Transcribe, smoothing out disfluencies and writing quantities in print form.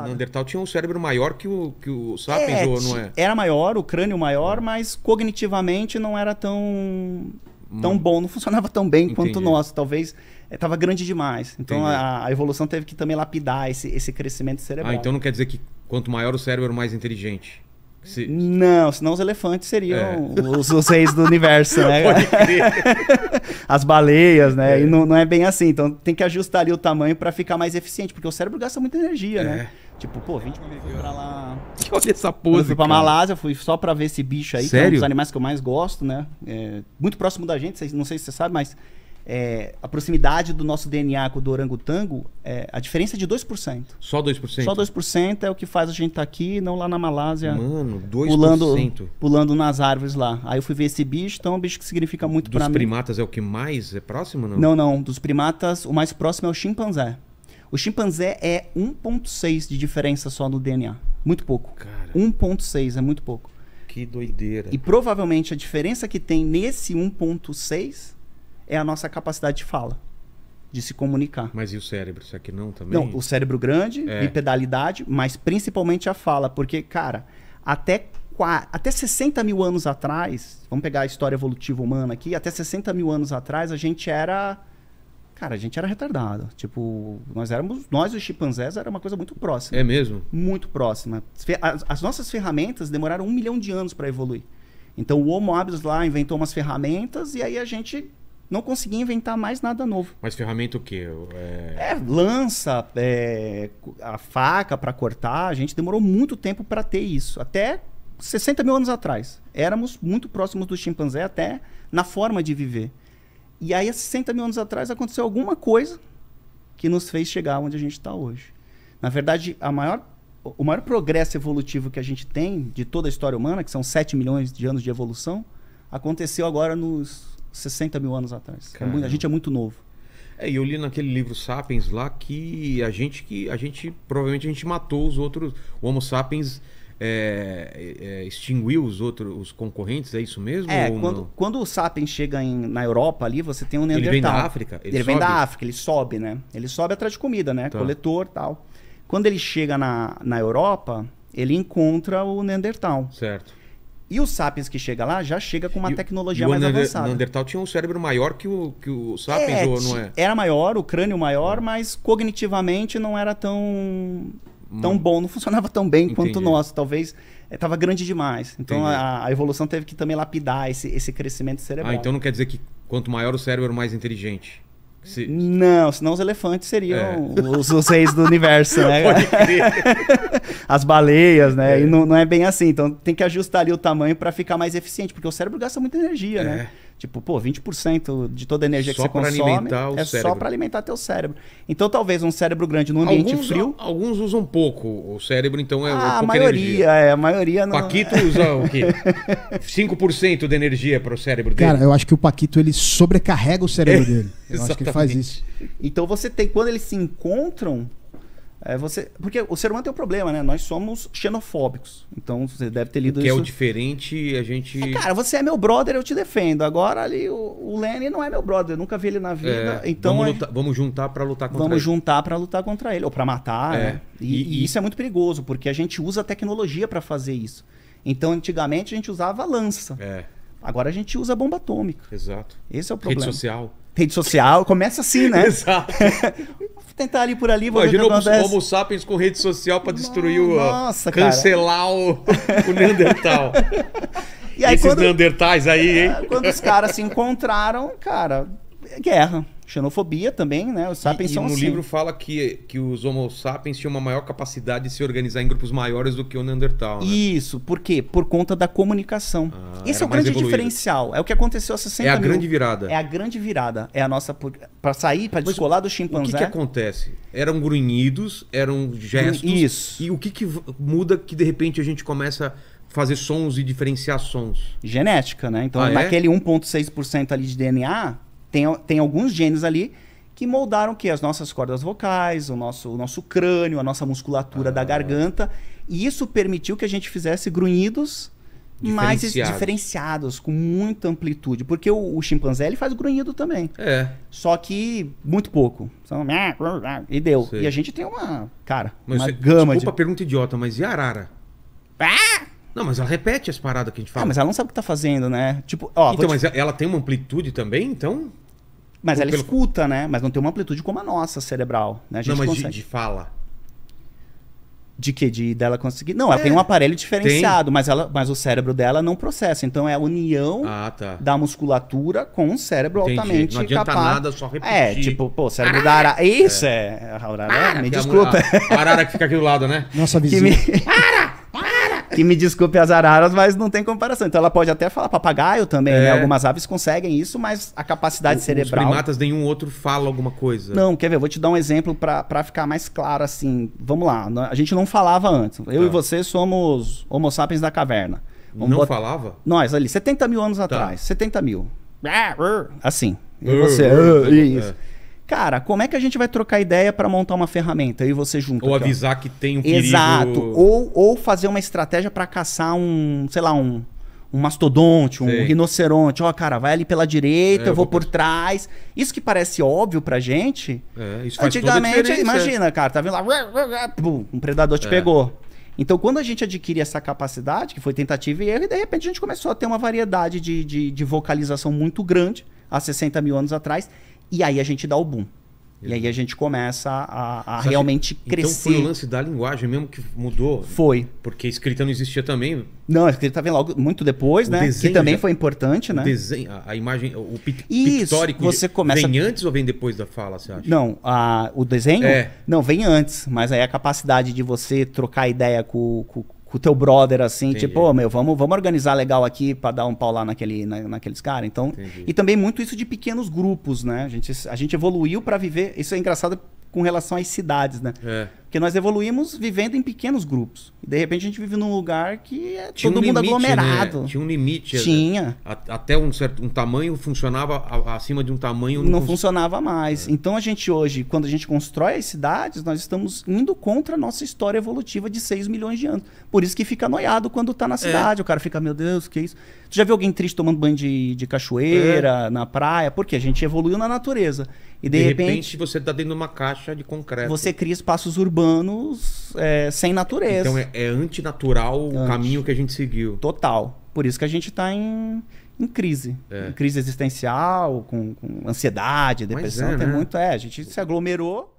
Neandertal tinha um cérebro maior que o Sapiens, ou não é? Era maior, o crânio maior, mas cognitivamente não era tão bom, não funcionava tão bem quanto o nosso. Talvez estava grande demais. Então a evolução teve que também lapidar esse crescimento cerebral. Ah, então não quer dizer que quanto maior o cérebro, mais inteligente. Não, senão os elefantes seriam os reis do universo, né? Pode crer. As baleias, né? E não é bem assim. Então tem que ajustar ali o tamanho para ficar mais eficiente, porque o cérebro gasta muita energia, né? Tipo, pô, 20 minutos pra lá. Olha essa pose. Eu fui pra Malásia, fui só pra ver esse bicho aí, Sério? que é um dos animais que eu mais gosto, né? Muito próximo da gente, não sei se você sabe, mas a proximidade do nosso DNA com o do orangotango, a diferença é de 2%. Só 2%? Só 2% é o que faz a gente estar aqui, não lá na Malásia. Mano, 2%. Pulando nas árvores lá. Aí eu fui ver esse bicho, então é um bicho que significa muito pra mim. Dos primatas é o que mais é próximo, não? Não. Dos primatas, o mais próximo é o chimpanzé. O chimpanzé é 1,6 de diferença só no DNA. Muito pouco. Cara. 1,6 é muito pouco. Que doideira. E provavelmente a diferença que tem nesse 1,6 é a nossa capacidade de fala, de se comunicar. Mas e o cérebro? Isso aqui não também? Não, o cérebro grande, bipedalidade, mas principalmente a fala. Porque, cara, até 60 mil anos atrás, vamos pegar a história evolutiva humana aqui, até 60 mil anos atrás a gente era retardado. Tipo, nós os chimpanzés era uma coisa muito próxima. É mesmo? Muito próxima. As nossas ferramentas demoraram 1 milhão de anos para evoluir. Então o Homo habilis lá inventou umas ferramentas e aí a gente não conseguia inventar mais nada novo. Mas ferramenta o quê? Lança, a faca para cortar. A gente demorou muito tempo para ter isso. Até 60 mil anos atrás. Éramos muito próximos do chimpanzé até na forma de viver. E aí, há 60 mil anos atrás, aconteceu alguma coisa que nos fez chegar onde a gente está hoje. Na verdade, o maior progresso evolutivo que a gente tem de toda a história humana, que são 7 milhões de anos de evolução, aconteceu agora nos 60 mil anos atrás. A gente é muito novo. E eu li naquele livro Sapiens lá que a gente provavelmente a gente matou os outros. O Homo sapiens extinguiu os concorrentes, é isso mesmo? Quando o Sapiens chega na Europa ali, você tem um Neandertal. Ele vem da África? Ele vem da África, ele sobe, né? Ele sobe atrás de comida, né? Tá. Coletor e tal. Quando ele chega na Europa, ele encontra o Neandertal. Certo. E o Sapiens que chega lá já chega com uma tecnologia mais avançada. O Neandertal tinha um cérebro maior que o Sapiens, ou não é? Era maior, o crânio maior, mas cognitivamente não era tão bom, não funcionava tão bem quanto o nosso. Talvez estava grande demais. Então a evolução teve que também lapidar esse crescimento cerebral. Ah, então não quer dizer que quanto maior o cérebro, mais inteligente. Não, senão os elefantes seriam os reis do universo, né? Pode crer. As baleias, né? E não é bem assim. Então tem que ajustar ali o tamanho para ficar mais eficiente, porque o cérebro gasta muita energia, né? Tipo, pô, 20% de toda a energia que você consome só para alimentar teu cérebro. Então talvez um cérebro grande num ambiente frio... Alguns usam pouco o cérebro, então a maioria, a maioria não... Paquito usa o quê? 5% de energia para o cérebro dele? Cara, eu acho que o Paquito, ele sobrecarrega o cérebro dele. Eu acho que ele faz isso. Então você tem, quando eles se encontram, porque o ser humano tem um problema, né? Nós somos xenofóbicos. Então você deve ter lido isso. Que é o diferente, a gente... cara, você é meu brother, eu te defendo. Agora ali o Lenny não é meu brother, eu nunca vi ele na vida. Então vamos juntar para lutar contra ele. Vamos juntar para lutar contra ele, ou para matar, né? E isso é muito perigoso, porque a gente usa a tecnologia para fazer isso. Então antigamente a gente usava lança. Agora a gente usa bomba atômica. Exato. Esse é o problema. Rede social, começa assim, né? Exato. Vou tentar ali por ali. Imagina o Homo sapiens com rede social para destruir cancelar o Neandertal. E aí, esses Neandertais aí, hein? Quando os caras se encontraram, cara, guerra. Xenofobia também, né? Os sapiens são assim. E no livro fala que os Homo sapiens tinham uma maior capacidade de se organizar em grupos maiores do que o Neandertal, né? Isso. Por quê? Por conta da comunicação. Esse é o grande diferencial. É o que aconteceu há 60 mil. É a grande virada. É a grande virada. É a nossa... Para sair, para descolar do chimpanzé... O que acontece? Eram grunhidos, eram gestos... Isso. E o que muda que de repente a gente começa a fazer sons e diferenciar sons? Genética, né? Então naquele 1,6% ali de DNA... Tem alguns genes ali que moldaram as nossas cordas vocais, o nosso crânio, a nossa musculatura da garganta. E isso permitiu que a gente fizesse grunhidos mais diferenciados, com muita amplitude. Porque o chimpanzé, ele faz grunhido também. É. Só que muito pouco. E deu. Sei. E a gente tem uma Mas gama desculpa a pergunta idiota, mas e a arara? Não, mas ela repete as paradas que a gente fala. mas ela não sabe o que tá fazendo, né? Tipo, ó, então, mas ela tem uma amplitude também, então? Mas ela escuta, né? Mas não tem uma amplitude como a nossa cerebral, né? A gente não, mas consegue... de fala. De quê? Dela conseguir... Não, ela tem um aparelho diferenciado, mas o cérebro dela não processa. Então é a união da musculatura com o cérebro altamente capaz. Não adianta nada, só repetir. Tipo, pô, o cérebro da arara... Isso, a arara, me desculpa. A arara que fica aqui do lado, né? Nossa vizinha. Que me desculpe as araras, mas não tem comparação. Então ela pode até falar papagaio também, né? Algumas aves conseguem isso, mas a capacidade cerebral... Os primatas, nenhum outro fala alguma coisa. Não, quer ver? Eu vou te dar um exemplo pra ficar mais claro assim. Vamos lá, a gente não falava antes. Eu e você somos homo sapiens da caverna. Falava? Nós ali, 70 mil anos atrás. 70 mil. Assim. E você... Isso. Cara, como é que a gente vai trocar ideia para montar uma ferramenta? Eu e você junto. Ou avisar que tem um perigo... Exato. Ou fazer uma estratégia para caçar um mastodonte, um rinoceronte. Ó, cara, vai ali pela direita, eu vou por trás. Isso que parece óbvio pra gente. Isso faz antigamente, imagina, cara, tá vendo lá, um predador te pegou. Então, quando a gente adquire essa capacidade, que foi tentativa e erro, e de repente a gente começou a ter uma variedade de vocalização muito grande, há 60 mil anos atrás. E aí a gente dá o boom. E aí a gente começa a realmente crescer. Então foi o lance da linguagem mesmo que mudou? Foi. Porque a escrita não existia também? Não, a escrita vem logo muito depois, né? Que também foi importante, né? O desenho, a imagem, o pictórico você começa... vem antes ou vem depois da fala, você acha? Não, o desenho? Não, vem antes. Mas aí a capacidade de você trocar ideia com o teu brother, assim, Entendi. tipo, vamos organizar legal aqui pra dar um pau lá naqueles caras. Então, Entendi. e também muito isso de pequenos grupos, né? A gente evoluiu pra viver. Isso é engraçado com relação às cidades, né? Porque nós evoluímos vivendo em pequenos grupos. E de repente a gente vive num lugar que é todo mundo aglomerado. Né? Tinha um limite. Tinha. Até um tamanho funcionava, acima de um tamanho... Não funcionava mais. Então a gente hoje, quando a gente constrói as cidades, nós estamos indo contra a nossa história evolutiva de 6 milhões de anos. Por isso que fica noiado quando tá na cidade. O cara fica, meu Deus, que isso? Tu já viu alguém triste tomando banho de cachoeira, na praia? Porque a gente evoluiu na natureza. E de repente você tá dentro de uma caixa de concreto. Você cria espaços urbanos sem natureza. Então é antinatural o caminho que a gente seguiu. Total. Por isso que a gente está em crise. Em crise existencial, com ansiedade, depressão. Tem muito. A gente se aglomerou.